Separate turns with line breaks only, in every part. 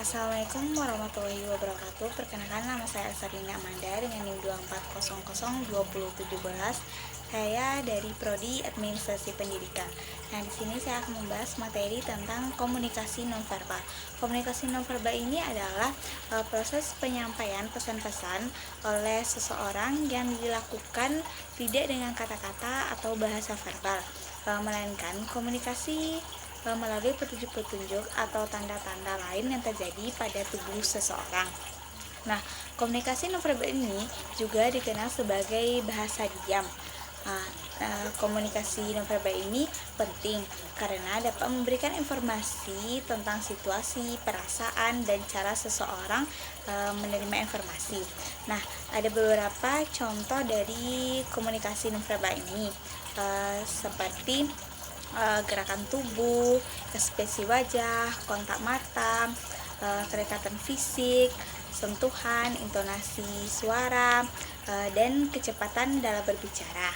Assalamualaikum warahmatullahi wabarakatuh. Perkenalkan, nama saya Elsarina Amanda dengan NIM 24002017. Saya dari Prodi Administrasi Pendidikan. Nah, di sini saya akan membahas materi tentang komunikasi nonverbal. Komunikasi nonverbal ini adalah proses penyampaian pesan-pesan oleh seseorang yang dilakukan tidak dengan kata-kata atau bahasa verbal, melainkan komunikasi melalui petunjuk-petunjuk atau tanda-tanda lain yang terjadi pada tubuh seseorang. Nah, komunikasi nonverbal ini juga dikenal sebagai bahasa diam. Komunikasi nonverbal ini penting karena dapat memberikan informasi tentang situasi, perasaan, dan cara seseorang menerima informasi. Nah, ada beberapa contoh dari komunikasi nonverbal ini, seperti gerakan tubuh, ekspresi wajah, kontak mata, kedekatan fisik, sentuhan, intonasi suara, dan kecepatan dalam berbicara.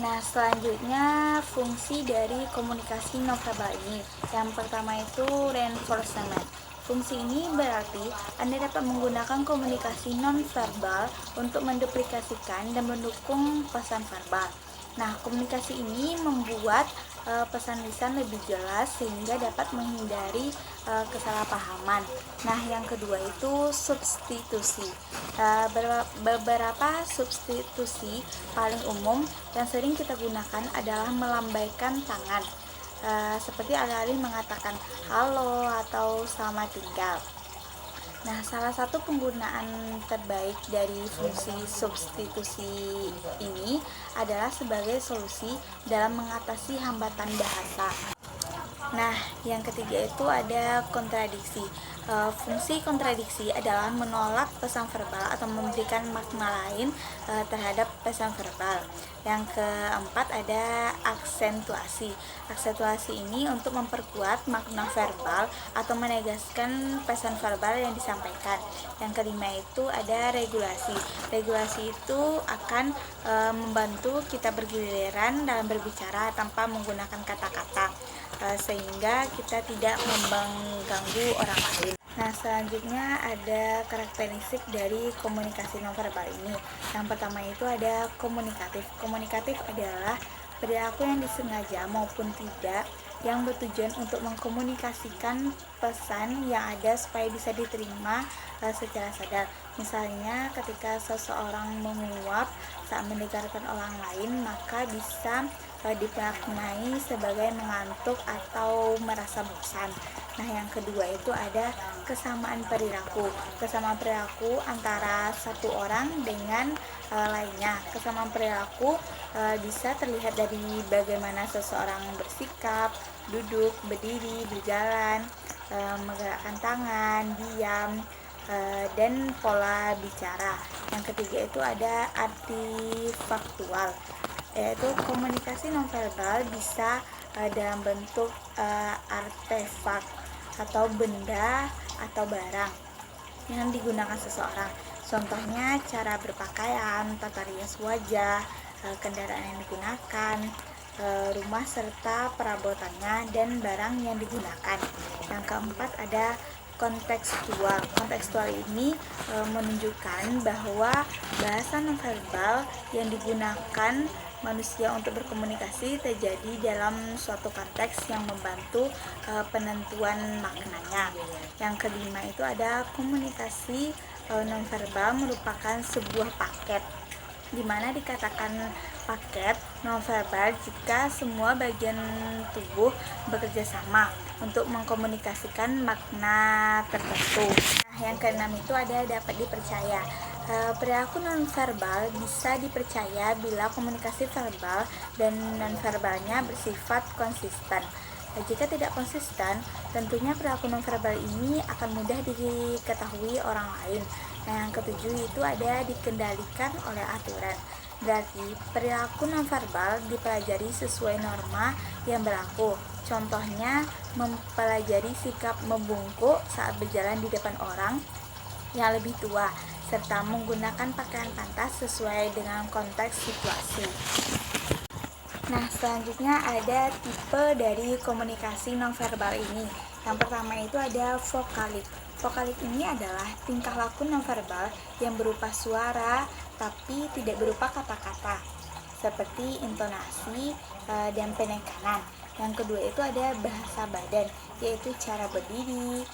Nah, selanjutnya fungsi dari komunikasi nonverbal ini. Yang pertama itu reinforcement. Fungsi ini berarti Anda dapat menggunakan komunikasi nonverbal untuk menduplikasikan dan mendukung pesan verbal. Nah, komunikasi ini membuat pesan lisan lebih jelas sehingga dapat menghindari kesalahpahaman. Nah, yang kedua itu substitusi. Beberapa substitusi paling umum yang sering kita gunakan adalah melambaikan tangan, seperti alih-alih mengatakan halo atau selamat tinggal. Nah, salah satu penggunaan terbaik dari fungsi substitusi ini adalah sebagai solusi dalam mengatasi hambatan bahasa. Nah, yang ketiga itu ada kontradiksi. Fungsi kontradiksi adalah menolak pesan verbal atau memberikan makna lain terhadap pesan verbal. Yang keempat ada aksentuasi. Aksentuasi ini untuk memperkuat makna verbal atau menegaskan pesan verbal yang disampaikan. Yang kelima itu ada regulasi. Regulasi itu akan membantu kita bergiliran dalam berbicara tanpa menggunakan kata-kata, sehingga kita tidak mengganggu orang lain. Nah, selanjutnya ada karakteristik dari komunikasi nonverbal ini. Yang pertama itu ada komunikatif. Komunikatif adalah perilaku yang disengaja maupun tidak yang bertujuan untuk mengkomunikasikan pesan yang ada supaya bisa diterima secara sadar. Misalnya ketika seseorang menguap saat mendengarkan orang lain, maka bisa dimaknai sebagai mengantuk atau merasa bosan. Nah, yang kedua itu ada kesamaan perilaku. Kesamaan perilaku antara satu orang dengan lainnya. Kesamaan perilaku bisa terlihat dari bagaimana seseorang bersikap, duduk, berdiri, berjalan, menggerakkan tangan, diam, dan pola bicara. Yang ketiga itu ada artifaktual, yaitu komunikasi nonverbal bisa dalam bentuk artefak atau benda atau barang yang digunakan seseorang. Contohnya cara berpakaian, tata rias wajah, kendaraan yang digunakan, rumah serta perabotannya, dan barang yang digunakan. Yang keempat ada kontekstual. Kontekstual ini menunjukkan bahwa bahasa nonverbal yang digunakan manusia untuk berkomunikasi terjadi dalam suatu konteks yang membantu penentuan maknanya. Yang kelima itu ada komunikasi nonverbal merupakan sebuah paket, di mana dikatakan paket nonverbal jika semua bagian tubuh bekerja sama untuk mengkomunikasikan makna tertentu. Nah, yang keenam itu ada dapat dipercaya. Perilaku nonverbal bisa dipercaya bila komunikasi verbal dan nonverbalnya bersifat konsisten. Jika tidak konsisten, tentunya perilaku nonverbal ini akan mudah diketahui orang lain. Nah, yang ketujuh itu ada dikendalikan oleh aturan. Berarti perilaku nonverbal dipelajari sesuai norma yang berlaku. Contohnya, mempelajari sikap membungkuk saat berjalan di depan orang yang lebih tua, serta menggunakan pakaian pantas sesuai dengan konteks situasi. Nah, selanjutnya ada tipe dari komunikasi nonverbal ini, Yang pertama itu ada vokalik. Vokalik ini adalah tingkah laku nonverbal yang berupa suara tapi tidak berupa kata-kata, seperti intonasi dan penekanan. Yang kedua itu ada bahasa badan, yaitu cara berdiri,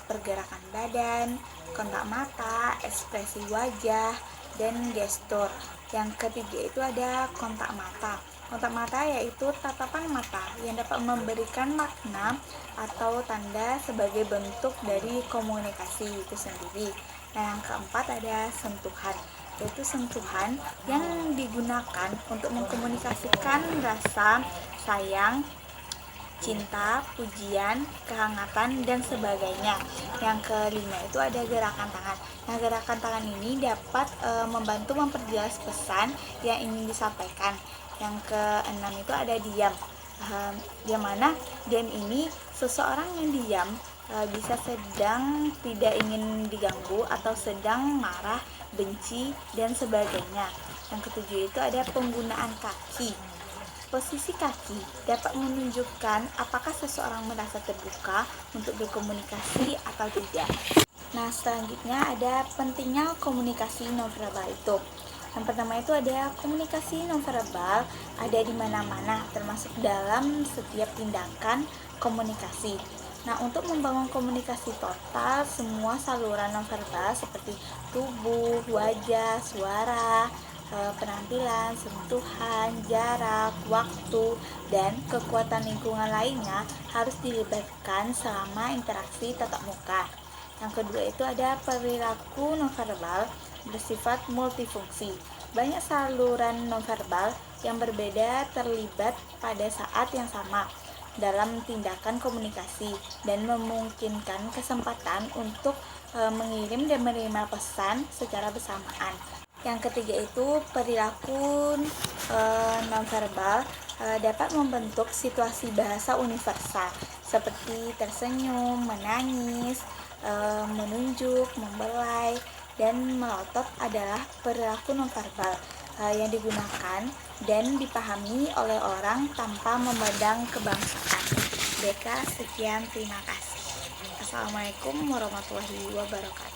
pergerakan badan, kontak mata, ekspresi wajah, dan gestur. Yang ketiga itu ada kontak mata. Kontak mata yaitu tatapan mata yang dapat memberikan makna atau tanda sebagai bentuk dari komunikasi itu sendiri. Nah, yang keempat ada sentuhan, yaitu sentuhan yang digunakan untuk mengkomunikasikan rasa sayang, cinta, pujian, kehangatan, dan sebagainya. Yang kelima itu ada gerakan tangan. Nah, gerakan tangan ini dapat membantu memperjelas pesan yang ingin disampaikan. Yang keenam itu ada diam. Yang mana diam ini seseorang yang diam bisa sedang tidak ingin diganggu atau sedang marah, benci, dan sebagainya. Yang ketujuh itu ada penggunaan kaki. Posisi kaki dapat menunjukkan apakah seseorang merasa terbuka untuk berkomunikasi atau tidak. Nah, selanjutnya ada pentingnya komunikasi nonverbal itu. Yang pertama itu ada komunikasi nonverbal ada di mana-mana, termasuk dalam setiap tindakan komunikasi. Nah, untuk membangun komunikasi total, semua saluran nonverbal seperti tubuh, wajah, suara, penampilan, sentuhan, jarak, waktu, dan kekuatan lingkungan lainnya harus dilibatkan selama interaksi tatap muka. Yang kedua itu ada perilaku nonverbal bersifat multifungsi. Banyak saluran nonverbal yang berbeda terlibat pada saat yang sama dalam tindakan komunikasi dan memungkinkan kesempatan untuk mengirim dan menerima pesan secara bersamaan. Yang ketiga itu perilaku nonverbal dapat membentuk situasi bahasa universal seperti tersenyum, menangis, menunjuk, membelai, dan melotot adalah perilaku nonverbal yang digunakan dan dipahami oleh orang tanpa memandang kebangsaan. Deka, sekian, terima kasih. Assalamualaikum warahmatullahi wabarakatuh.